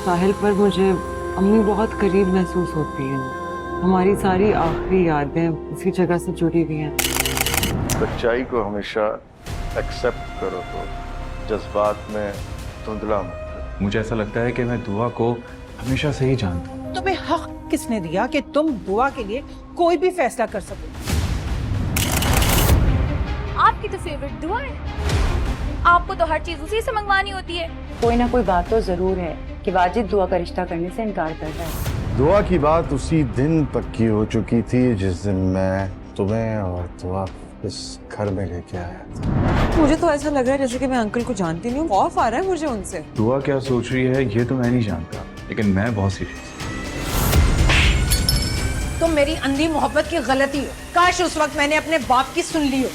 साहिल पर मुझे अम्मी बहुत करीब महसूस होती है। हमारी सारी आखिरी यादें उसी जगह से जुड़ी हुई हैं। सच्चाई को हमेशा एक्सेप्ट करो तो जज्बात में धुंधला मत करो। मुझे ऐसा लगता है कि मैं दुआ को हमेशा से ही जानता हूँ। तुम्हें हक किसने दिया कि तुम बुआ के लिए कोई भी फैसला कर सको? आपकी तो फेवरेट दुआ है, आपको तो हर चीज उसी से मंगवानी होती है। कोई ना कोई बात तो जरूर है कि वाजिद दुआ का रिश्ता करने से इनकार कर रहा है। दुआ की बात उसी दिन पक्की हो चुकी थी जिस दिन मैं तुम्हें और दुआ इस घर में लेके आया था। मुझे तो ऐसा लग रहा है जैसे कि मैं अंकल को जानती नहीं हूँ। खौफ आ रहा है मुझे उनसे। दुआ क्या सोच रही है ये तो मैं नहीं जानता, लेकिन मैं बहुत सीरियस। तुम मेरी अंधी मोहब्बत की गलती हो। काश उस वक्त मैंने अपने बाप की सुन ली हो।